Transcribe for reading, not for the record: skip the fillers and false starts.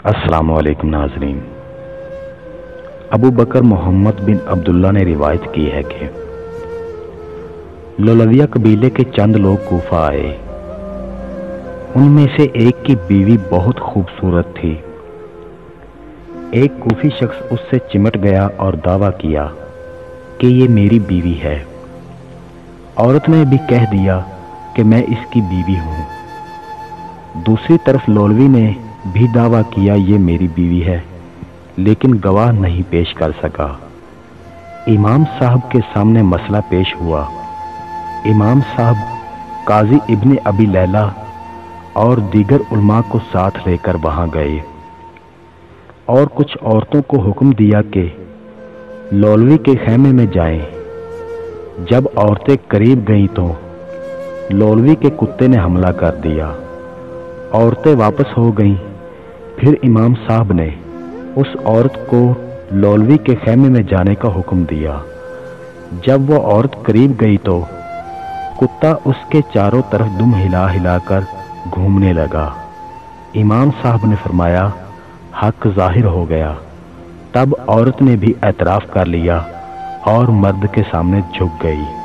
السلام علیکم ناظرین۔ ابو بکر محمد بن عبداللہ نے روایت کی ہے کہ لولویہ قبیلے کے چند لوگ کوفہ آئے۔ ان میں سے ایک کی بیوی بہت خوبصورت تھی۔ ایک کوفی شخص اس سے چمٹ گیا اور دعویٰ کیا کہ یہ میری بیوی ہے۔ عورت نے بھی کہہ دیا کہ میں اس کی بیوی ہوں۔ دوسری طرف لولوی نے بھی دعویٰ کیا یہ میری بیوی ہے، لیکن گواہ نہیں پیش کر سکا۔ امام صاحب کے سامنے مسئلہ پیش ہوا۔ امام صاحب قاضی ابن ابی لیلہ اور دیگر علماء کو ساتھ لے کر وہاں گئے اور کچھ عورتوں کو حکم دیا کہ لولوی کے خیمے میں جائیں۔ جب عورتیں قریب گئیں تو لولوی کے کتے نے حملہ کر دیا۔ عورتیں واپس ہو گئیں۔ پھر امام صاحب نے اس عورت کو لولوی کے خیمے میں جانے کا حکم دیا۔ جب وہ عورت قریب گئی تو کتا اس کے چاروں طرف دم ہلا ہلا کر گھومنے لگا۔ امام صاحب نے فرمایا حق ظاہر ہو گیا۔ تب عورت نے بھی اعتراف کر لیا اور مرد کے سامنے جھک گئی۔